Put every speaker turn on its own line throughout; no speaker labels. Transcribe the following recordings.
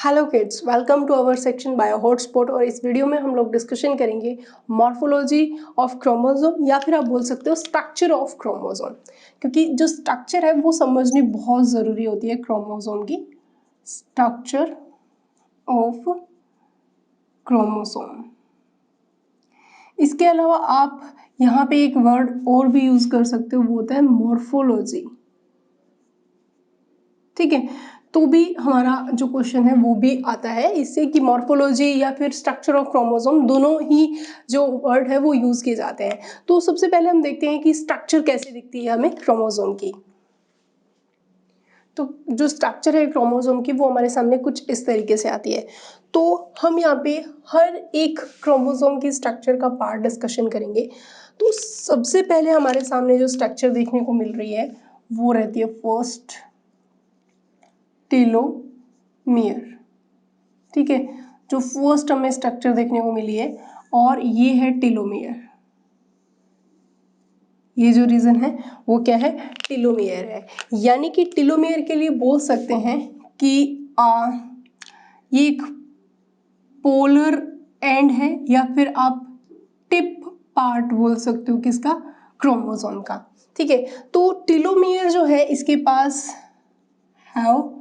Hello kids, welcome to our section bio hotspot. और इस video में हम लोग डिस्कशन करेंगे मॉर्फोलॉजी ऑफ क्रोमोसोम या फिर आप बोल सकते हो स्ट्रक्चर ऑफ क्रोमोसोम, क्योंकि जो स्ट्रक्चर है वो समझनी बहुत ज़रूरी होती है क्रोमोसोम की। Structure of chromosome. इसके अलावा आप यहाँ पे एक वर्ड और भी यूज कर सकते हो, वो होता है मॉर्फोलॉजी। ठीक है, तो भी हमारा जो क्वेश्चन है वो भी आता है इससे कि मॉर्फोलॉजी या फिर स्ट्रक्चर ऑफ क्रोमोसोम दोनों ही जो वर्ड है वो यूज किए जाते हैं। तो सबसे पहले हम देखते हैं कि स्ट्रक्चर कैसे दिखती है हमें क्रोमोसोम की। तो जो स्ट्रक्चर है क्रोमोसोम की वो हमारे सामने कुछ इस तरीके से आती है। तो हम यहाँ पे हर एक क्रोमोसोम की स्ट्रक्चर का पार्ट डिस्कशन करेंगे। तो सबसे पहले हमारे सामने जो स्ट्रक्चर देखने को मिल रही है वो रहती है फर्स्ट टेलोमियर। ठीक है, जो फर्स्ट हमें स्ट्रक्चर देखने को मिली है और ये है टेलोमियर। ये जो रीजन है वो क्या है, टेलोमियर है। यानी कि टेलोमियर के लिए बोल सकते हैं कि ये एक पोलर एंड है या फिर आप टिप पार्ट बोल सकते हो किसका, क्रोमोसोम का। ठीक है, तो टेलोमियर जो है इसके पास हैव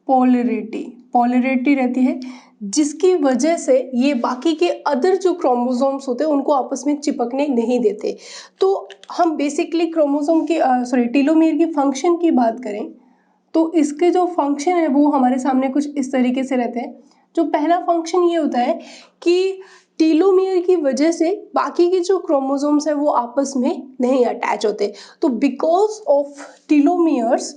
पोलरिटी रहती है, जिसकी वजह से ये बाकी के अदर जो क्रोमोसोम्स होते हैं उनको आपस में चिपकने नहीं देते। तो हम बेसिकली क्रोमोसोम की टेलोमियर की फंक्शन की बात करें तो इसके जो फंक्शन है वो हमारे सामने कुछ इस तरीके से रहते हैं। जो पहला फंक्शन ये होता है कि टेलोमियर की वजह से बाकी के जो क्रोमोसोम्स है वो आपस में नहीं अटैच होते। तो because of telomeres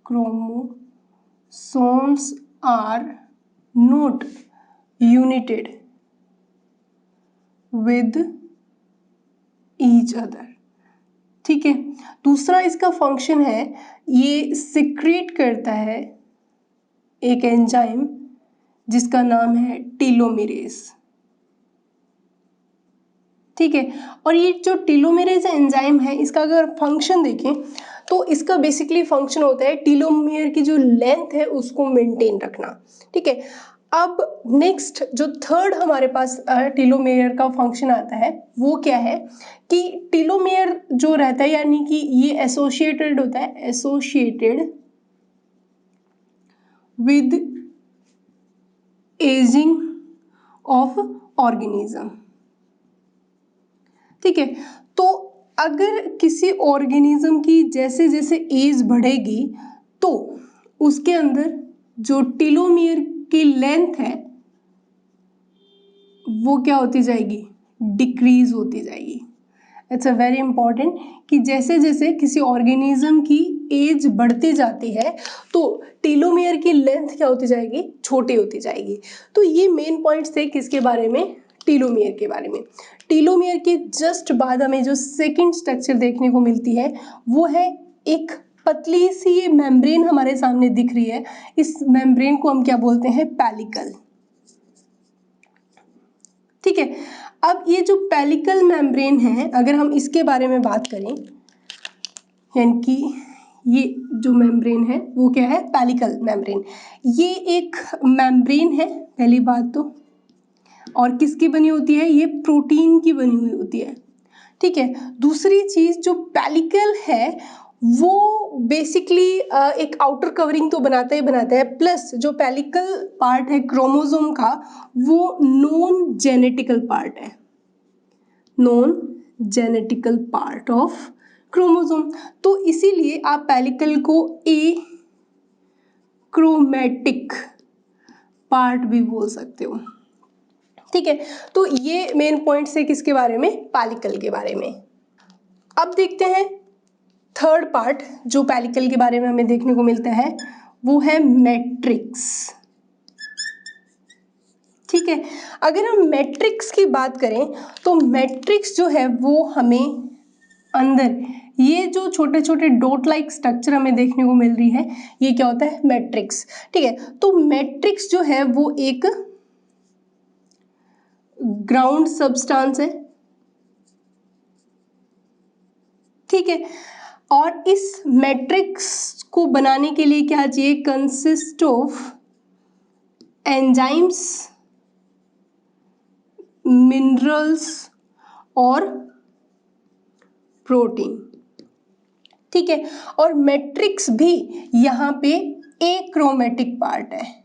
chromosomes are not united with each other। ठीक है, दूसरा इसका फंक्शन है ये सिक्रीट करता है एक एंजाइम जिसका नाम है टेलोमेरेज। ठीक है, और ये जो टेलोमेरेज एंजाइम है इसका अगर फंक्शन देखें तो इसका बेसिकली फंक्शन होता है टेलोमियर की जो लेंथ है उसको मेंटेन रखना। ठीक है, अब नेक्स्ट जो थर्ड हमारे पास टेलोमेयर का फंक्शन आता है वो क्या है कि टेलोमेयर जो रहता है यानी कि ये एसोसिएटेड होता है, associated with ageing of organism. ठीक है, तो अगर किसी ऑर्गेनिज्म की जैसे जैसे एज बढ़ेगी तो उसके अंदर जो टेलोमियर की लेंथ है वो क्या होती जाएगी, डिक्रीज होती जाएगी। इट्स अ वेरी इंपॉर्टेंट कि जैसे जैसे किसी ऑर्गेनिज्म की एज बढ़ती जाती है तो टेलोमियर की लेंथ क्या होती जाएगी, छोटी होती जाएगी। तो ये मेन पॉइंट्स थे किसके बारे में, टेलोमियर के बारे में। टेलोमियर के जस्ट बाद हमें जो सेकंड स्ट्रक्चर देखने को मिलती है वो है एक पतली सी मेम्ब्रेन हमारे सामने दिख रही है। इस मेम्ब्रेन को हम क्या बोलते हैं, पेलिकल। ठीक है, अब ये जो पेलिकल मेम्ब्रेन है अगर हम इसके बारे में बात करें, यानी कि ये जो मेम्ब्रेन है वो क्या है, पेलिकल मेम्ब्रेन। ये एक मेम्ब्रेन है पहली बात तो, और किसकी बनी होती है, ये प्रोटीन की बनी हुई होती है। ठीक है, दूसरी चीज जो पेलिकल है वो बेसिकली एक आउटर कवरिंग तो बनाता ही बनाता है, प्लस जो पेलिकल पार्ट है क्रोमोसोम का वो नॉन जेनेटिकल पार्ट है, non genetical part of chromosome. तो इसीलिए आप पेलिकल को ए क्रोमेटिक पार्ट भी बोल सकते हो। ठीक है, तो ये मेन पॉइंट्स है किसके बारे में, पेलिकल के बारे में। अब देखते हैं थर्ड पार्ट जो पेलिकल के बारे में हमें देखने को मिलता है वो है मैट्रिक्स। ठीक है, अगर हम मैट्रिक्स की बात करें तो मैट्रिक्स जो है वो हमें अंदर ये जो छोटे छोटे डॉट लाइक स्ट्रक्चर हमें देखने को मिल रही है ये क्या होता है, मैट्रिक्स। ठीक है, तो मैट्रिक्स जो है वो एक ग्राउंड सब्सटेंस है। ठीक है, और इस मैट्रिक्स को बनाने के लिए क्या चाहिए, कंसिस्ट ऑफ एंजाइम्स, मिनरल्स और प्रोटीन। ठीक है, और मैट्रिक्स भी यहाँ पे एक्रोमेटिक पार्ट है।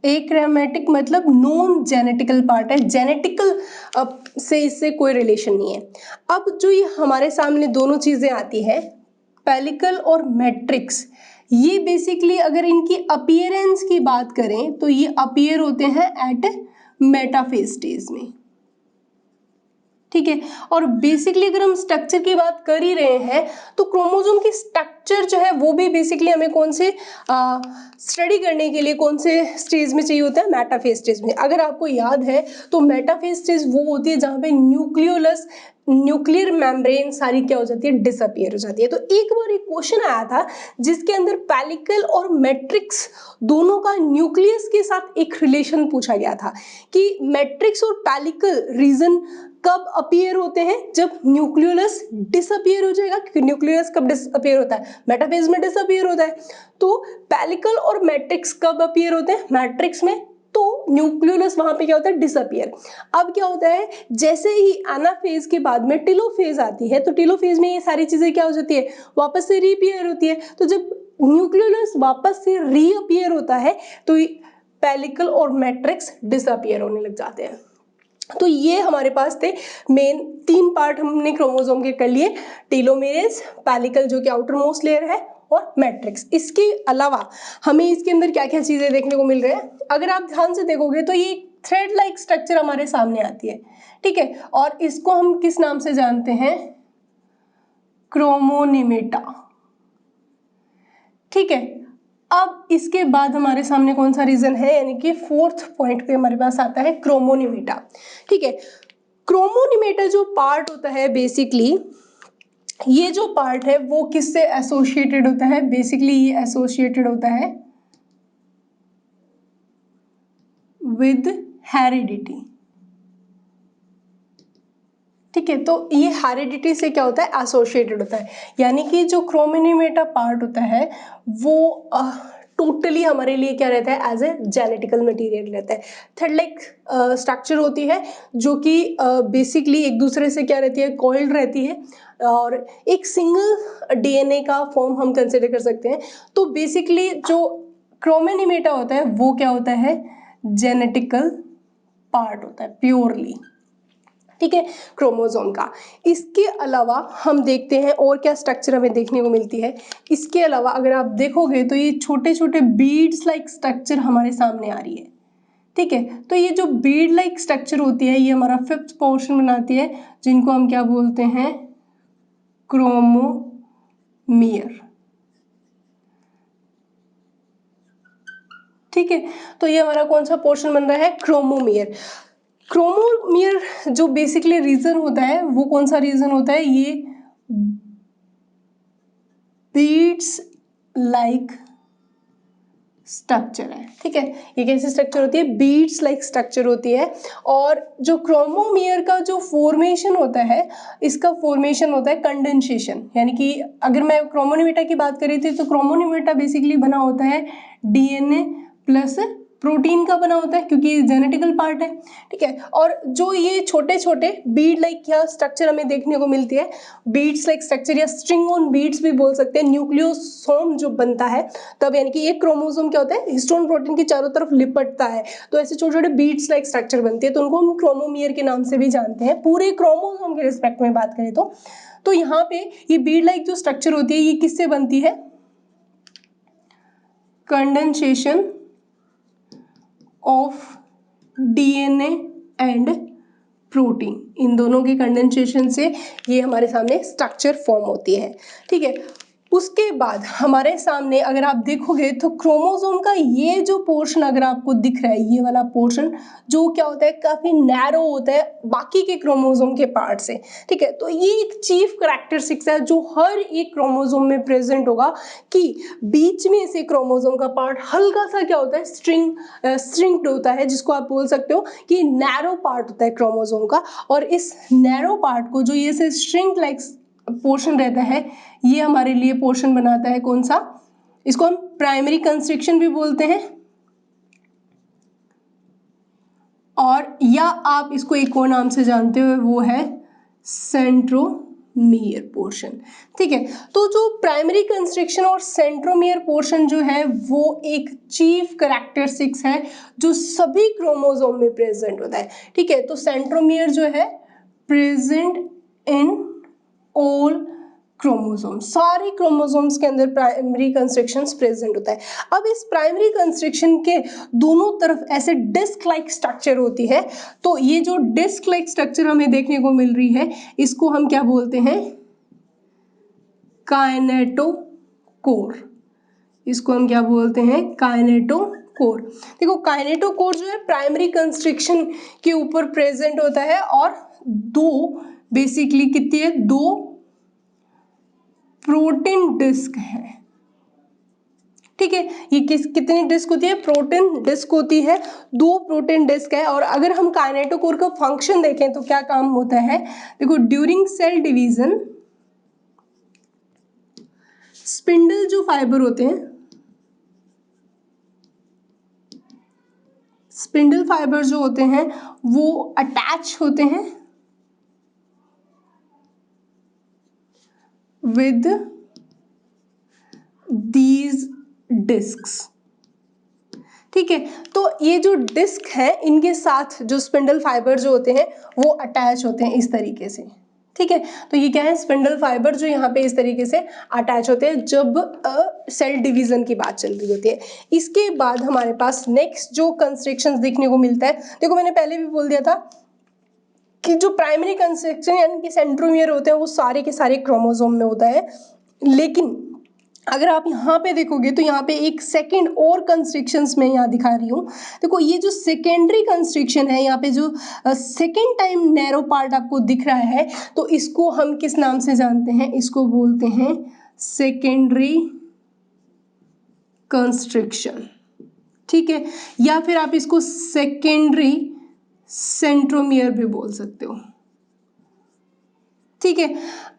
एक्रोमेटिक मतलब नॉन जेनेटिकल पार्ट है, जेनेटिकल से इससे कोई रिलेशन नहीं है। अब जो ये हमारे सामने दोनों चीजें आती है, पेलिकल और मैट्रिक्स, ये बेसिकली अगर इनकी अपीयरेंस की बात करें तो ये अपीयर होते हैं एट मेटाफेज स्टेज में। ठीक है, और बेसिकली अगर हम स्ट्रक्चर की बात कर ही रहे हैं तो क्रोमोसोम की स्ट्रक्चर जो है वो भी बेसिकली हमें कौन से स्टडी करने के लिए कौन से स्टेज में चाहिए होता है, मेटाफेज स्टेज में। अगर आपको याद है तो मेटाफेज स्टेज वो होती है जहाँ पे न्यूक्लियर मेम्ब्रेन सारी क्या हो जाती है, डिसअपियर हो जाती है। तो एक बार एक क्वेश्चन आया था जिसके अंदर पेलिकल और मैट्रिक्स दोनों का न्यूक्लियस के साथ एक रिलेशन पूछा गया था कि मैट्रिक्स और पेलिकल रीजन कब अपीयर होते हैं, जब न्यूक्लियस डिसअपियर हो जाएगा, क्योंकि न्यूक्लियस कब डिसअपियर होता है, मेटाफेज में डिसअपियर होता है। तो पेलिकल और मैट्रिक्स कब अपीयर होते हैं, मैट्रिक्स में, तो न्यूक्लियस वहां पे क्या होता है, डिसअपियर। अब क्या होता है, जैसे ही एनाफेज के बाद में टेलोफेज आती है तो टेलोफेज में ये सारी चीजें क्या हो जाती है, वापस से रीअपियर होती है। तो जब न्यूक्लियस वापस से रीअपियर होता है तो पेलिकल और मैट्रिक्स डिसअपियर होने लग जाते हैं। तो ये हमारे पास थे मेन 3 पार्ट हमने क्रोमोसोम के कर लिए, टेलोमेरेज, पेलिकल जो कि आउटर मोस्ट लेयर है, और मैट्रिक्स। इसके अलावा हमें इसके अंदर क्या क्या चीजें देखने को मिल रहे हैं, अगर आप ध्यान से देखोगे तो ये थ्रेड लाइक स्ट्रक्चर हमारे सामने आती है। ठीक है, और इसको हम किस नाम से जानते हैं, क्रोमोनिमेटा। ठीक है, अब इसके बाद हमारे सामने कौन सा रीजन है, यानी कि 4th पॉइंट पे हमारे पास आता है क्रोमोनिमेटा। ठीक है, क्रोमोनिमेटा जो पार्ट होता है बेसिकली, ये जो पार्ट है वो किससे एसोसिएटेड होता है, बेसिकली ये एसोसिएटेड होता है विद हेरिडिटी। ठीक है, तो ये हेरिडिटी से क्या होता है, एसोसिएटेड होता है, यानी कि जो क्रोमोनिमेटा पार्ट होता है वो टोटली हमारे लिए क्या रहता है, एज ए जेनेटिकल मटेरियल रहता है। थ्रेड लाइक स्ट्रक्चर होती है जो कि बेसिकली एक दूसरे से क्या रहती है, कॉइल्ड रहती है, और एक सिंगल डीएनए का फॉर्म हम कंसिडर कर सकते हैं। तो बेसिकली जो क्रोमोनिमेटा होता है वो क्या होता है, जेनेटिकल पार्ट होता है प्योरली। ठीक है, क्रोमोसोम का। इसके अलावा हम देखते हैं और क्या स्ट्रक्चर हमें देखने को मिलती है। इसके अलावा अगर आप देखोगे तो ये छोटे छोटे बीड्स लाइक स्ट्रक्चर हमारे सामने आ रही है। ठीक है, तो ये जो बीड लाइक स्ट्रक्चर होती है ये हमारा 5th पोर्शन बनाती है, जिनको हम क्या बोलते हैं, क्रोमोमियर। ठीक है, तो ये हमारा कौन सा पोर्शन बन रहा है, क्रोमोमियर। क्रोमोमियर जो बेसिकली रीजन होता है वो कौन सा रीजन होता है, ये बीड्स लाइक स्ट्रक्चर है। ठीक है, ये कैसी स्ट्रक्चर होती है, बीड्स लाइक स्ट्रक्चर होती है। और जो क्रोमोमियर का जो फॉर्मेशन होता है, इसका फॉर्मेशन होता है कंडेंसेशन, यानी कि अगर मैं क्रोमोनिमेटा की बात करी थी तो क्रोमोनिमेटा बेसिकली बना होता है डीएनए प्लस प्रोटीन का बना होता है, क्योंकि ये जेनेटिकल पार्ट है। ठीक है, और जो ये छोटे छोटे बीड लाइक क्या स्ट्रक्चर हमें देखने को मिलती है, बीड्स लाइक स्ट्रक्चर या स्ट्रिंग ऑन बीड्स भी बोल सकते हैं, न्यूक्लियोसोम जो बनता है तब, यानी कि एक क्रोमोसोम क्या होता है, हिस्टोन प्रोटीन की चारों तरफ लिपटता है, तो ऐसे छोटे छोटे बीड्स लाइक स्ट्रक्चर बनते हैं, तो उनको हम क्रोमोमियर के नाम से भी जानते हैं पूरे क्रोमोसोम के रिस्पेक्ट में बात करें तो यहाँ पे ये बीड लाइक जो स्ट्रक्चर होती है ये किससे बनती है, condensation of DNA and protein, इन दोनों के कंडेंसेशन से ये हमारे सामने स्ट्रक्चर फॉर्म होती है। ठीक है, उसके बाद हमारे सामने अगर आप देखोगे तो क्रोमोसोम का ये जो पोर्शन अगर आपको दिख रहा है, ये वाला पोर्शन जो क्या होता है, काफी नैरो होता है बाकी के क्रोमोसोम के पार्ट से, ठीक है। तो ये एक चीफ कैरेक्टरिस्टिक्स है जो हर एक क्रोमोसोम में प्रेजेंट होगा कि बीच में से क्रोमोसोम का पार्ट हल्का सा क्या होता है, स्ट्रिंग्ड होता है, जिसको आप बोल सकते हो कि नैरो पार्ट होता है क्रोमोसोम का। और इस नैरो पार्ट को जो ये से स्ट्रिंग लाइक पोर्शन रहता है, ये हमारे लिए पोर्शन बनाता है कौन सा, इसको हम प्राइमरी कंस्ट्रिक्शन भी बोलते हैं, और या आप इसको एक और नाम से जानते हो, वो है सेंट्रोमियर पोर्शन, ठीक है। तो जो प्राइमरी कंस्ट्रिक्शन और सेंट्रोमियर पोर्शन जो है वो एक चीफ कैरेक्टरिस्टिक्स है जो सभी क्रोमोसोम में प्रेजेंट होता है, ठीक है। तो सेंट्रोमियर जो है प्रेजेंट इन ऑल क्रोमोसोम, सारे क्रोमोसोम्स के अंदर प्राइमरी कंस्ट्रक्शंस प्रेजेंट होता है। अब इस प्राइमरी कंस्ट्रक्शन के दोनों तरफ ऐसे डिस्क लाइक स्ट्रक्चर होती है, तो ये जो डिस्क लाइक स्ट्रक्चर हमें देखने को मिल रही है, इसको हम क्या बोलते हैं, काइनेटोकोर। इसको हम क्या बोलते हैं, काइनेटोकोर। देखो काइनेटोकोर जो है प्राइमरी कंस्ट्रक्शन के ऊपर प्रेजेंट होता है, और दो बेसिकली कितनी है, दो प्रोटीन डिस्क है, ठीक है। ये कितनी डिस्क होती है, प्रोटीन डिस्क होती है, दो प्रोटीन डिस्क है। और अगर हम काइनेटोकोर का फंक्शन देखें तो क्या काम होता है, देखो ड्यूरिंग सेल डिवीजन स्पिंडल जो फाइबर होते हैं, स्पिंडल फाइबर जो होते हैं वो अटैच होते हैं विद दीज डिस्क्स, ठीक है। तो ये जो डिस्क है इनके साथ जो स्पिंडल फाइबर जो होते हैं वो अटैच होते हैं इस तरीके से, ठीक है। तो ये क्या है, स्पिंडल फाइबर जो यहाँ पे इस तरीके से अटैच होते हैं जब सेल डिवीजन की बात चल रही होती है। इसके बाद हमारे पास नेक्स्ट जो कंस्ट्रक्शंस देखने को मिलता है, देखो मैंने पहले भी बोल दिया था कि जो प्राइमरी कंस्ट्रक्शन यानी कि सेंट्रोमियर होते हैं वो सारे के सारे क्रोमोसोम में होता है, लेकिन अगर आप यहाँ पे देखोगे तो यहाँ पे एक सेकेंड और कंस्ट्रक्शंस में यहाँ दिखा रही हूँ। देखो ये जो सेकेंडरी कंस्ट्रक्शन है, यहाँ पे जो सेकेंड टाइम नैरो पार्ट आपको दिख रहा है, तो इसको हम किस नाम से जानते हैं, इसको बोलते हैं सेकेंडरी कंस्ट्रक्शन, ठीक है। या फिर आप इसको सेकेंडरी सेंट्रोमियर भी बोल सकते हो, ठीक है।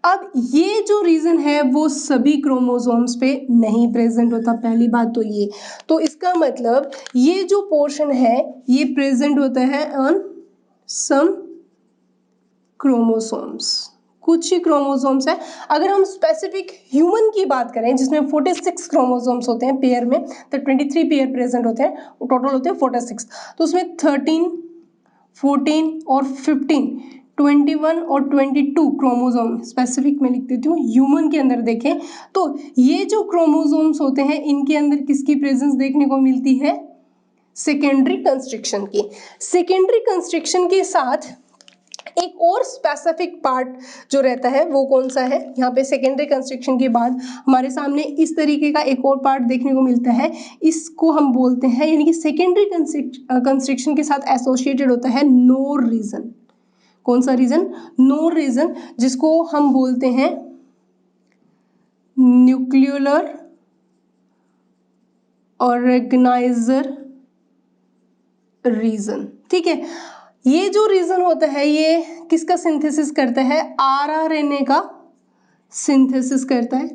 अब ये जो रीजन है वो सभी क्रोमोसोम्स पे नहीं प्रेजेंट होता, पहली बात तो ये, तो इसका मतलब ये जो पोर्शन है ये प्रेजेंट होता है ऑन सम क्रोमोसोम्स, कुछ ही क्रोमोसोम्स है। अगर हम स्पेसिफिक ह्यूमन की बात करें जिसमें 46 क्रोमोसोम्स होते हैं पेयर में, तो 23 पेयर प्रेजेंट होते हैं, टोटल होते हैं 46, तो उसमें 13, 14 और 15, 21 और 22 क्रोमोसोम स्पेसिफिक में लिख देती हूँ। ह्यूमन के अंदर देखें तो ये जो क्रोमोसोम्स होते हैं इनके अंदर किसकी प्रेजेंस देखने को मिलती है, सेकेंडरी कंस्ट्रक्शन की। सेकेंडरी कंस्ट्रक्शन के साथ एक और स्पेसिफिक पार्ट जो रहता है वो कौन सा है, यहाँ पे सेकेंडरी कंस्ट्रक्शन के बाद हमारे सामने इस तरीके का एक और पार्ट देखने को मिलता है, इसको हम बोलते हैं, यानी कि सेकेंडरी कंस्ट्रक्शन के साथ एसोसिएटेड होता है नोर रीजन। कौन सा रीजन, नोर रीजन, जिसको हम बोलते हैं न्यूक्लियोलर ऑर्गेनाइजर रीजन, ठीक है। ये जो रीजन होता है ये किसका सिंथेसिस करता है, आरआरएनए का सिंथेसिस करता है,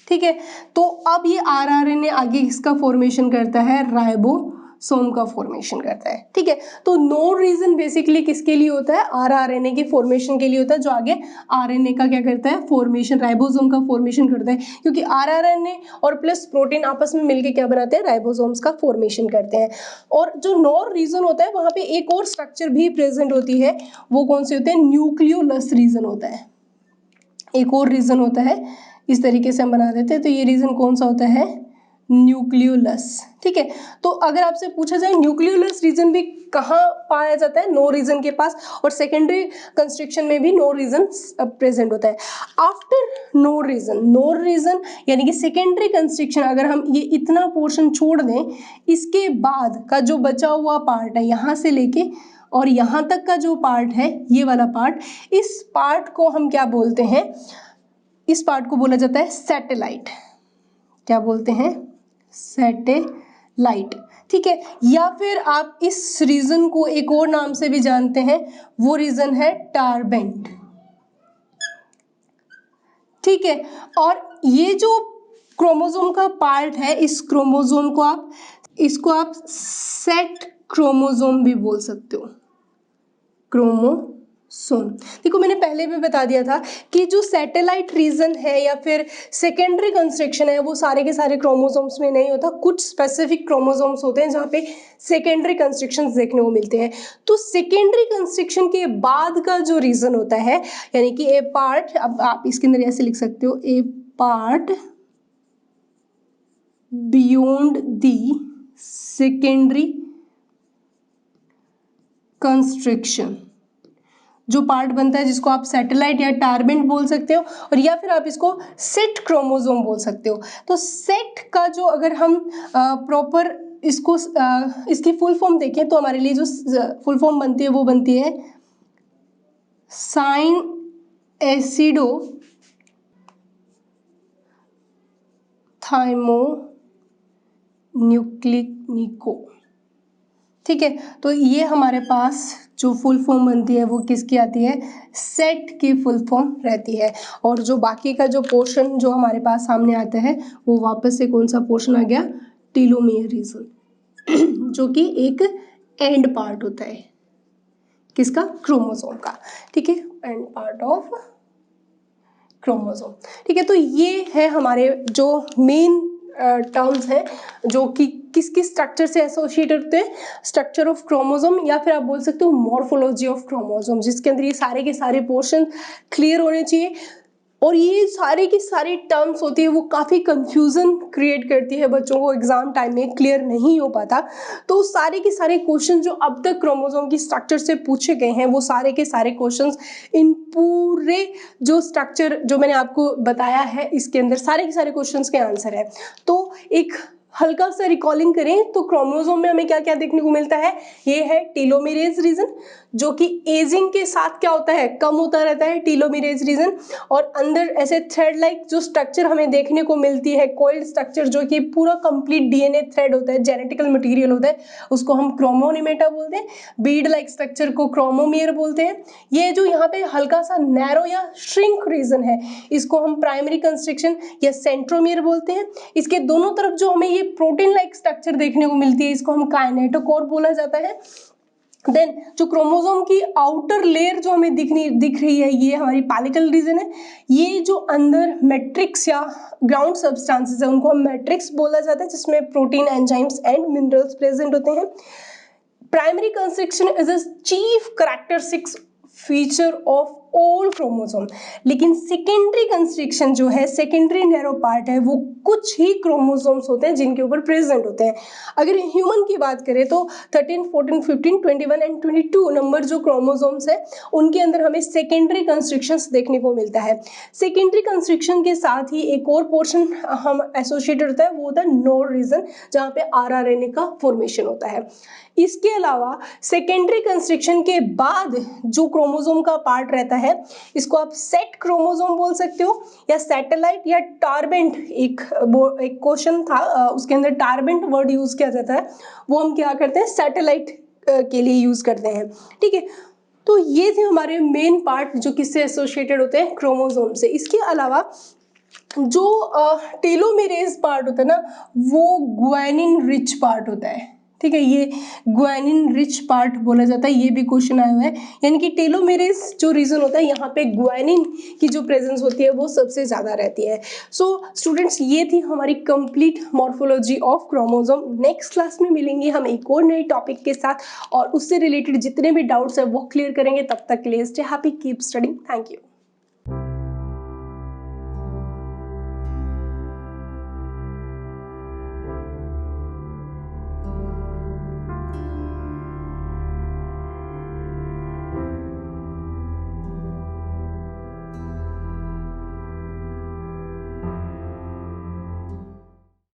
ठीक है। तो अब ये आरआरएनए आगे इसका फॉर्मेशन करता है, राइबोसोम का फॉर्मेशन करता है, ठीक है। तो नो रीजन बेसिकली किसके लिए होता है, आरआरएनए के फॉर्मेशन के लिए होता है, जो आगे आरएनए का क्या करता है, फॉर्मेशन, राइबोसोम का फॉर्मेशन करता है, क्योंकि आरआरएनए और प्लस प्रोटीन आपस में मिलकर क्या बनाते हैं, राइबोसोम्स का फॉर्मेशन करते हैं। और जो नॉर रीजन होता है वहां पे एक और स्ट्रक्चर भी प्रेजेंट होती है, वो कौन से होते हैं, न्यूक्लियोलस रीजन होता है, एक और रीजन होता है, इस तरीके से हम बना देते हैं। तो ये रीजन कौन सा होता है, न्यूक्लियोलस। ठीक है, तो अगर आपसे पूछा जाए न्यूक्लियोलस रीजन भी कहाँ पाया जाता है, नो रीजन के पास, और सेकेंडरी कंस्ट्रक्शन में भी नो रीजन प्रेजेंट होता है। आफ्टर नो रीजन यानी कि सेकेंडरी कंस्ट्रक्शन, अगर हम ये इतना पोर्शन छोड़ दें, इसके बाद का जो बचा हुआ पार्ट है यहाँ से लेके और यहाँ तक का जो पार्ट है, ये वाला पार्ट, इस पार्ट को हम क्या बोलते हैं, इस पार्ट को बोला जाता है सैटेलाइट। क्या बोलते हैं, सैटेलाइट। ठीक है, या फिर आप इस रीजन को एक और नाम से भी जानते हैं, वो रीजन है टारबेंट। ठीक है, और ये जो क्रोमोसोम का पार्ट है, इस क्रोमोसोम को इसको आप सेट क्रोमोसोम भी बोल सकते हो, क्रोमोसोम। देखो मैंने पहले भी बता दिया था कि जो सैटेलाइट रीजन है या फिर सेकेंडरी कंस्ट्रक्शन है, वो सारे के सारे क्रोमोसोम्स में नहीं होता, कुछ स्पेसिफिक क्रोमोसोम्स होते हैं जहाँ पे सेकेंडरी कंस्ट्रक्शंस देखने को मिलते हैं। तो सेकेंडरी कंस्ट्रक्शन के बाद का जो रीजन होता है, यानी कि ए पार्ट, अब आप इसके अंदर ऐसे लिख सकते हो, a part beyond the secondary construction, जो पार्ट बनता है जिसको आप सैटेलाइट या टारबेंट बोल सकते हो, और या फिर आप इसको सेट क्रोमोसोम बोल सकते हो। तो सेट का जो अगर हम प्रॉपर इसको इसकी फुल फॉर्म देखें तो हमारे लिए जो फुल फॉर्म बनती है वो बनती है साइन एसिडो थाइमोन्यूक्लिनिको। ठीक है, तो ये हमारे पास जो फुल फॉर्म बनती है वो किसकी आती है, सेट की फुल फॉर्म रहती है। और जो बाकी का जो पोर्शन जो हमारे पास सामने आता है वो वापस से कौन सा पोर्शन आ गया, टीलोमियर रीजन, जो कि एक एंड पार्ट होता है किसका, क्रोमोसोम का। ठीक है, एंड पार्ट ऑफ क्रोमोसोम। ठीक है, तो ये है हमारे जो मेन टर्म्स हैं जो कि किस किस स्ट्रक्चर से एसोसिएटेड होते हैं, स्ट्रक्चर ऑफ क्रोमोसोम, या फिर आप बोल सकते हो मॉर्फोलॉजी ऑफ क्रोमोसोम, जिसके अंदर ये सारे के सारे पोर्शन क्लियर होने चाहिए। और ये सारे की सारी टर्म्स होती है वो काफ़ी कंफ्यूजन क्रिएट करती है, बच्चों को एग्जाम टाइम में क्लियर नहीं हो पाता। तो सारे के सारे क्वेश्चन जो अब तक क्रोमोसोम की स्ट्रक्चर से पूछे गए हैं, वो सारे के सारे क्वेश्चंस इन पूरे जो स्ट्रक्चर जो मैंने आपको बताया है इसके अंदर सारे के सारे क्वेश्चंस के आंसर है। तो एक हल्का सा रिकॉलिंग करें तो क्रोमोसोम में हमें क्या क्या देखने को मिलता है, ये है टीलोमेरेज रीजन, जो कि एजिंग के साथ क्या होता है, कम होता रहता है टीलोमेरेज रीजन। और अंदर ऐसे थ्रेड लाइक जो स्ट्रक्चर हमें देखने को मिलती है, कॉइल्ड स्ट्रक्चर, जो कि पूरा कंप्लीट डीएनए थ्रेड होता है, जेनेटिकल मटेरियल होता है, उसको हम क्रोमोनिमेटा बोलते हैं। बीड लाइक स्ट्रक्चर को क्रोमोमियर बोलते हैं। ये जो यहाँ पे हल्का सा नैरो या श्रिंक रीजन है, इसको हम प्राइमरी कंस्ट्रक्शन या सेंट्रोमियर बोलते हैं। इसके दोनों तरफ जो हमें ये प्रोटीन लाइक स्ट्रक्चर देखने को मिलती है, इसको हम काइनेटोकोर बोला जाता है। देन जो क्रोमोसोम की आउटर लेयर जो हमें दिख रही है, ये हमारी पैलिकल रीजन है। ये जो अंदर मैट्रिक्स या ग्राउंड सब्सटेंसेस है, उनको हम मैट्रिक्स बोला जाता है, जिसमें protein, enzymes and minerals present होते हैं। Primary constriction is a chief characteristics feature of all chromosome. लेकिन सेकेंडरी कंस्ट्रक्शन जो है, सेकेंडरी नैरो पार्ट है, वो कुछ ही क्रोमोसोम्स होते हैं जिनके ऊपर प्रेजेंट होते हैं। अगर ह्यूमन की बात करें तो 13, 14, 15, 21 एंड 22 नंबर जो क्रोमोसोम्स है, उनके अंदर हमें सेकेंडरी कंस्ट्रक्शंस देखने को मिलता है। सेकेंडरी कंस्ट्रक्शन के साथ ही एक और पोर्शन हम एसोसिएटेड होता है, वो होता है नोड रीजन, जहाँ पे आरआरएनए का फॉर्मेशन होता है। इसके अलावा सेकेंडरी कंस्ट्रक्शन के बाद जो क्रोमोसोम का पार्ट रहता है, इसको आप सेट क्रोमोसोम बोल सकते हो या सैटेलाइट या टारबेंट। एक क्वेश्चन था उसके अंदर टारबेंट वर्ड यूज किया जाता है, वो हम क्या करते हैं, सैटेलाइट के लिए यूज करते हैं। ठीक है, तो ये थे हमारे मेन पार्ट जो किससे एसोसिएटेड होते हैं, क्रोमोसोम से। इसके अलावा जो टेलोमेरेज पार्ट होता है ना, वो ग्वानिन रिच पार्ट होता है। ठीक है, ये ग्वानिन रिच पार्ट बोला जाता है, ये भी क्वेश्चन आया हुआ है। यानी कि टेलोमेरेज जो रीजन होता है, यहाँ पे ग्वानिन की जो प्रेजेंस होती है वो सबसे ज़्यादा रहती है। सो स्टूडेंट्स, ये थी हमारी complete morphology of chromosome. Next class में मिलेंगे हम एक और नए टॉपिक के साथ, और उससे रिलेटेड जितने भी डाउट्स है वो क्लियर करेंगे। तब तक के लिए stay happy, keep studying, thank you.